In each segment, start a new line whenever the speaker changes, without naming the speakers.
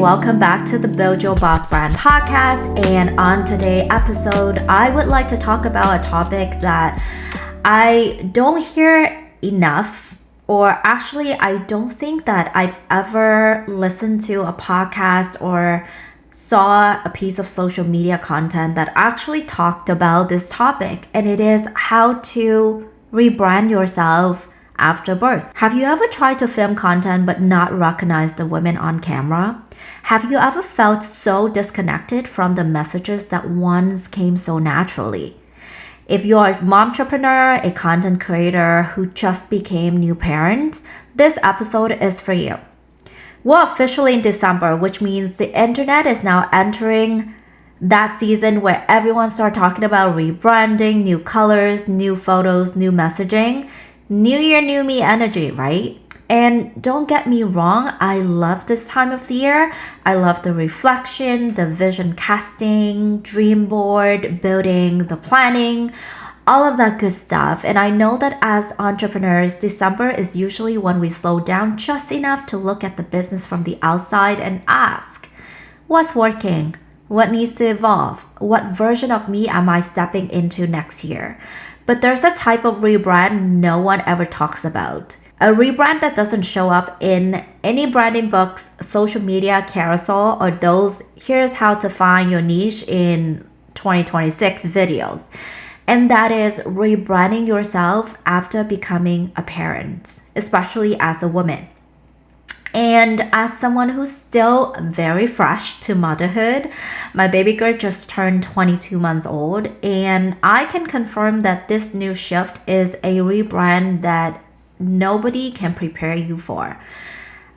welcome back to the Build Your Boss Brand podcast. And on today's episode, I would like to talk about a topic that I don't hear enough, or actually, I don't think that I've ever listened to a podcast or saw a piece of social media content that actually talked about this topic, and it is how to rebrand yourself after birth. Have you ever tried to film content but not recognize the women on camera? Have you ever felt so disconnected from the messages that once came so naturally? If you're a mompreneur, a content creator who just became new parents, this episode is for you. We're officially in December, which means the internet is now entering that season where everyone starts talking about rebranding, new colors, new photos, new messaging. New year, new me energy, right? And don't get me wrong, I love this time of the year. I love the reflection, the vision casting, dream board, building, the planning, all of that good stuff. And I know that as entrepreneurs, December is usually when we slow down just enough to look at the business from the outside and ask, what's working? What needs to evolve? What version of me am I stepping into next year? But there's a type of rebrand no one ever talks about. A rebrand that doesn't show up in any branding books, social media carousel, or those here's how to find your niche in 2026 videos. And that is rebranding yourself after becoming a parent, especially as a woman. And as someone who's still very fresh to motherhood, my baby girl just turned 22 months old, and I can confirm that this new shift is a rebrand that nobody can prepare you for.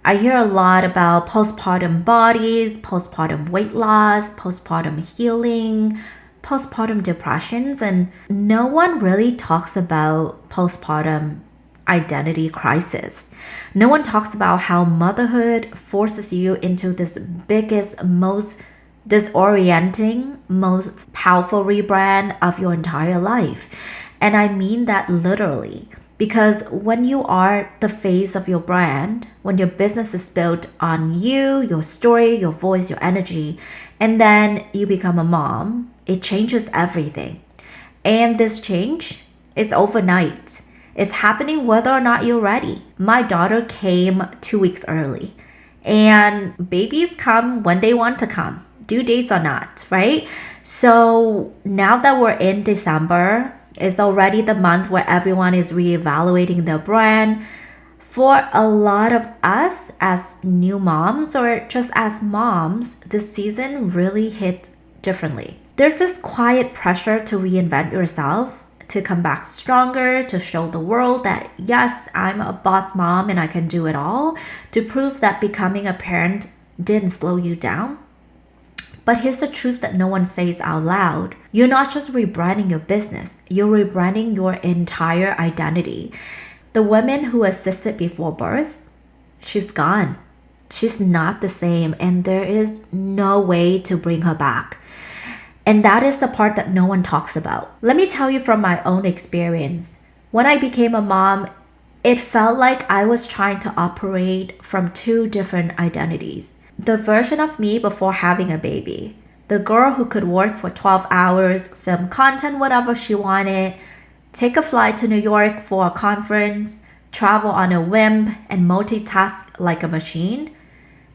I hear a lot about postpartum bodies, postpartum weight loss, postpartum healing, postpartum depressions, and no one really talks about postpartum identity crisis. No one talks about how motherhood forces you into this biggest, most disorienting, most powerful rebrand of your entire life. And I mean that literally. Because when you are the face of your brand, when your business is built on you, your story, your voice, your energy, and then you become a mom, it changes everything. And this change is overnight. It's happening whether or not you're ready. My daughter came 2 weeks early, and babies come when they want to come, due dates or not, right? So now that we're in December, it's already the month where everyone is reevaluating their brand. For a lot of us as new moms or just as moms, this season really hit differently. There's this quiet pressure to reinvent yourself, to come back stronger, to show the world that yes, I'm a boss mom and I can do it all, to prove that becoming a parent didn't slow you down. But here's the truth that no one says out loud. You're not just rebranding your business, you're rebranding your entire identity. The woman who assisted before birth, she's gone. She's not the same, and there is no way to bring her back. And that is the part that no one talks about. Let me tell you from my own experience. When I became a mom, it felt like I was trying to operate from two different identities. The version of me before having a baby. The girl who could work for 12 hours, film content whatever she wanted, take a flight to New York for a conference, travel on a whim, and multitask like a machine.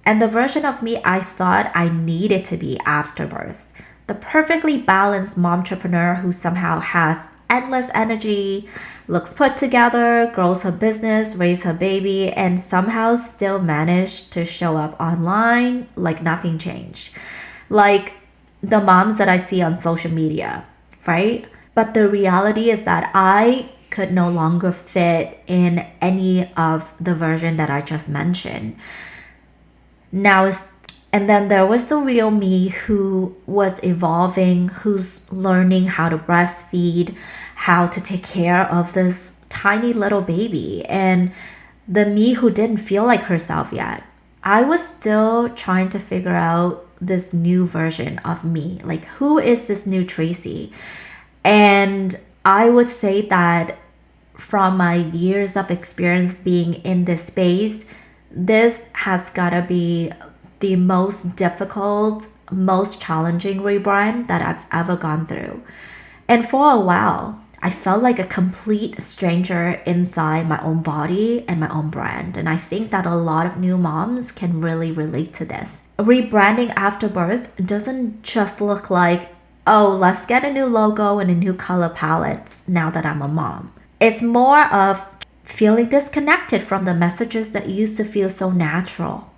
And the version of me I thought I needed to be after birth. The perfectly balanced mompreneur who somehow has endless energy, looks put together, grows her business, raises her baby, and somehow still managed to show up online like nothing changed. Like the moms that I see on social media, right? But the reality is that I could no longer fit in any of the version that I just mentioned. And then there was the real me who was evolving, who's learning how to breastfeed, how to take care of this tiny little baby, and the me who didn't feel like herself yet. I was still trying to figure out this new version of me. Like, who is this new Tracey? And I would say that from my years of experience being in this space, this has gotta be the most difficult, most challenging rebrand that I've ever gone through. And for a while, I felt like a complete stranger inside my own body and my own brand. And I think that a lot of new moms can really relate to this. Rebranding after birth doesn't just look like, oh, let's get a new logo and a new color palette now that I'm a mom. It's more of feeling disconnected from the messages that used to feel so natural.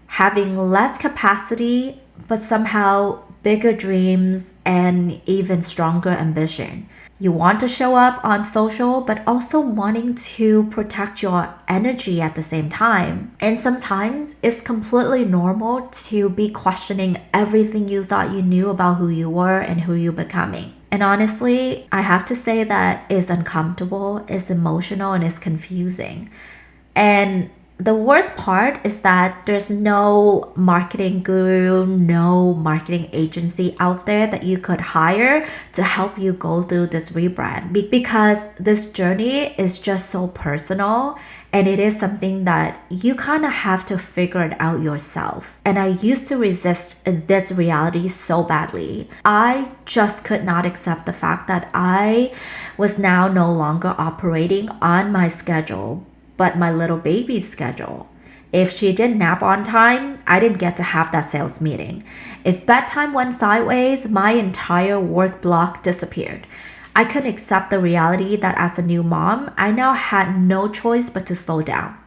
Having less capacity, but somehow bigger dreams and even stronger ambition. You want to show up on social, but also wanting to protect your energy at the same time. And sometimes it's completely normal to be questioning everything you thought you knew about who you were and who you're becoming. And honestly, I have to say that it's uncomfortable, it's emotional, and it's confusing. And the worst part is that there's no marketing guru, no marketing agency out there that you could hire to help you go through this rebrand because this journey is just so personal and it is something that you kind of have to figure it out yourself. And I used to resist this reality so badly. I just could not accept the fact that I was now no longer operating on my schedule, but my little baby's schedule. If she didn't nap on time, I didn't get to have that sales meeting. If bedtime went sideways, my entire work block disappeared. I couldn't accept the reality that as a new mom, I now had no choice but to slow down.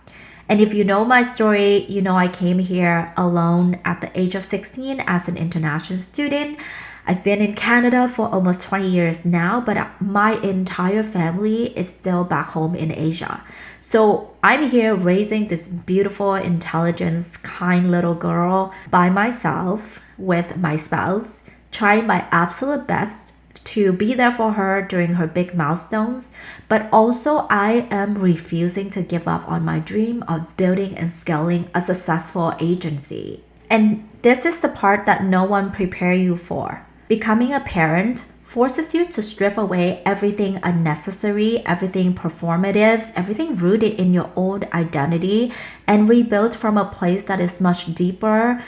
And if you know my story, you know I came here alone at the age of 16 as an international student. I've been in Canada for almost 20 years now, but my entire family is still back home in Asia. So I'm here raising this beautiful, intelligent, kind little girl by myself with my spouse, trying my absolute best to be there for her during her big milestones, but also I am refusing to give up on my dream of building and scaling a successful agency. And this is the part that no one prepares you for. Becoming a parent forces you to strip away everything unnecessary, everything performative, everything rooted in your old identity, and rebuild from a place that is much deeper,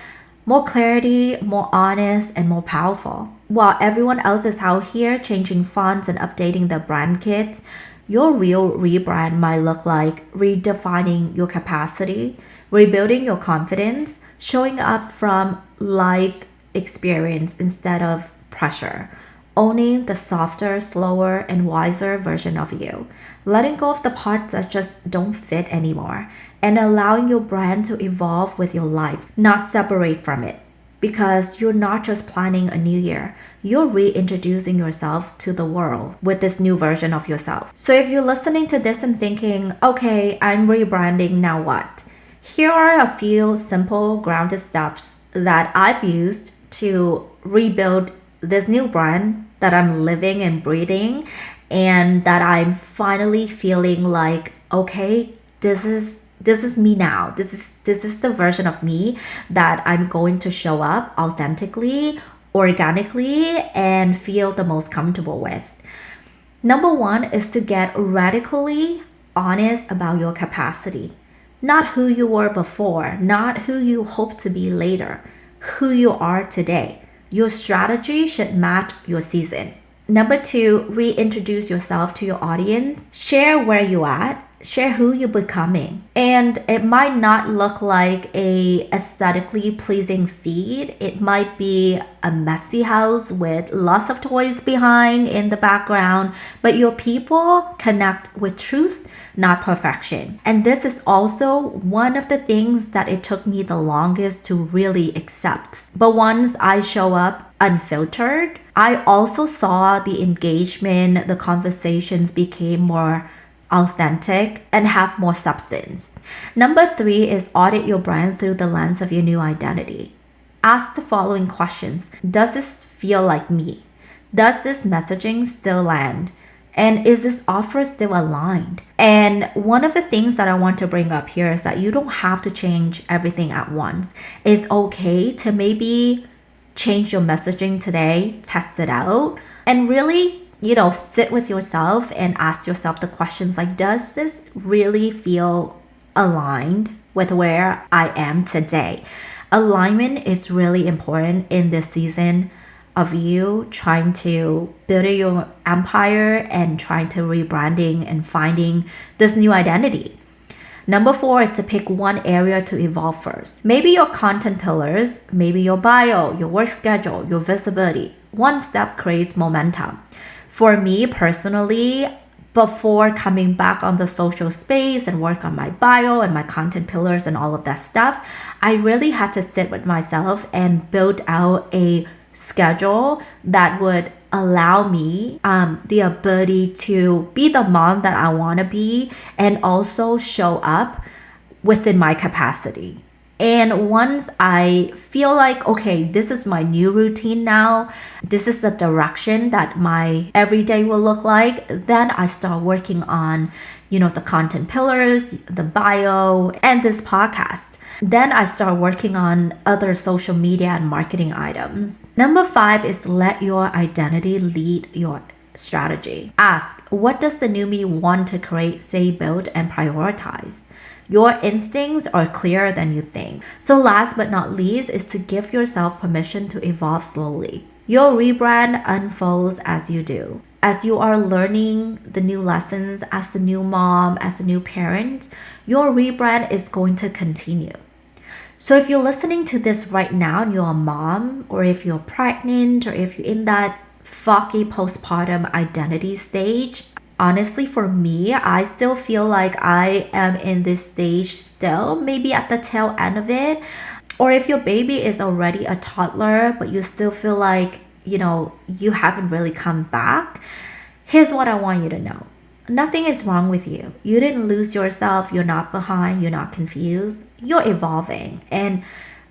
more clarity, more honest, and more powerful. While everyone else is out here changing fonts and updating their brand kits, your real rebrand might look like redefining your capacity, rebuilding your confidence, showing up from life experience instead of pressure, owning the softer, slower, and wiser version of you, letting go of the parts that just don't fit anymore, and allowing your brand to evolve with your life, not separate from it. Because you're not just planning a new year, you're reintroducing yourself to the world with this new version of yourself. So if you're listening to this and thinking, okay, I'm rebranding, now what? Here are a few simple, grounded steps that I've used to rebuild this new brand that I'm living and breathing, and that I'm finally feeling like, okay, this is me now. This is the version of me that I'm going to show up authentically, organically, and feel the most comfortable with. Number one is to get radically honest about your capacity. Not who you were before, not who you hope to be later, who you are today. Your strategy should match your season. Number two, reintroduce yourself to your audience. Share where you're at. Share who you're becoming. And it might not look like a aesthetically pleasing feed. It might be a messy house with lots of toys behind in the background, but your people connect with truth, not perfection. And this is also one of the things that it took me the longest to really accept. But once I show up unfiltered, I also saw the engagement, the conversations became more authentic and have more substance. Number three is audit your brand through the lens of your new identity. Ask the following questions. Does this feel like me? Does this messaging still land? And is this offer still aligned? And one of the things that I want to bring up here is that you don't have to change everything at once. It's okay to maybe change your messaging today, test it out, and really, sit with yourself and ask yourself the questions like, does this really feel aligned with where I am today? Alignment is really important in this season of you trying to build your empire and trying to rebranding and finding this new identity. Number 4 is to pick one area to evolve first. Maybe your content pillars, maybe your bio, your work schedule, your visibility. One step creates momentum. For me personally, before coming back on the social space and work on my bio and my content pillars and all of that stuff, I really had to sit with myself and build out a schedule that would allow me the ability to be the mom that I want to be and also show up within my capacity. And once I feel like, okay, this is my new routine now, this is the direction that my everyday will look like, then I start working on, the content pillars, the bio, and this podcast. Then I start working on other social media and marketing items. Number 5 is let your identity lead your strategy. Ask, what does the new me want to create, say, build, and prioritize? Your instincts are clearer than you think. So last but not least is to give yourself permission to evolve slowly. Your rebrand unfolds as you do. As you are learning the new lessons as a new mom, as a new parent, your rebrand is going to continue. So if you're listening to this right now and you're a mom, or if you're pregnant, or if you're in that foggy postpartum identity stage, honestly, for me, I still feel like I am in this stage still, maybe at the tail end of it. Or if your baby is already a toddler, but you still feel like, you haven't really come back. Here's what I want you to know. Nothing is wrong with you. You didn't lose yourself. You're not behind. You're not confused. You're evolving. And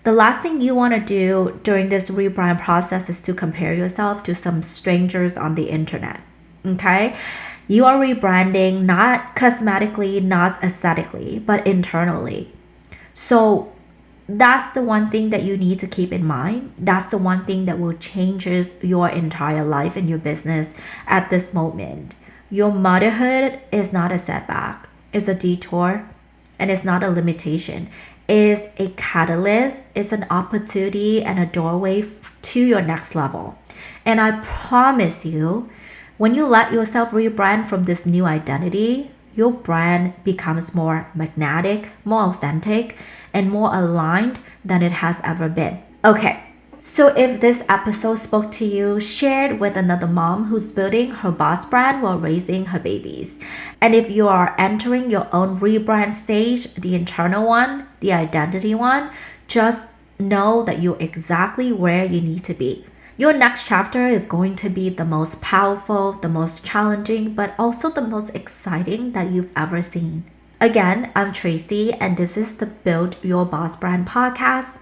the last thing you want to do during this rebrand process is to compare yourself to some strangers on the internet. Okay? You are rebranding not cosmetically, not aesthetically, but internally. So that's the one thing that you need to keep in mind. That's the one thing that will change your entire life and your business at this moment. Your motherhood is not a setback. It's a detour, and it's not a limitation. It's a catalyst. It's an opportunity and a doorway to your next level. And I promise you, when you let yourself rebrand from this new identity, your brand becomes more magnetic, more authentic, and more aligned than it has ever been. Okay, so if this episode spoke to you, share it with another mom who's building her boss brand while raising her babies. And if you are entering your own rebrand stage, the internal one, the identity one, just know that you're exactly where you need to be. Your next chapter is going to be the most powerful, the most challenging, but also the most exciting that you've ever seen. Again, I'm Tracey, and this is the Build Your Boss Brand podcast.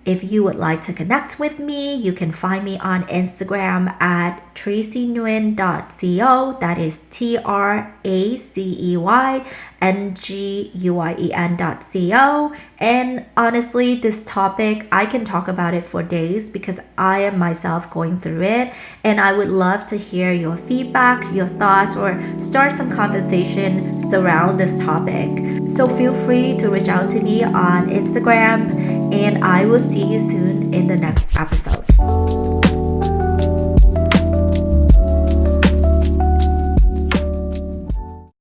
If you would like to connect with me, you can find me on Instagram at traceynguyen.co. That is TraceYNGUYEN.co. And honestly, this topic, I can talk about it for days because I am myself going through it. And I would love to hear your feedback, your thoughts, or start some conversation surround this topic. So feel free to reach out to me on Instagram, and I will see you soon in the next episode.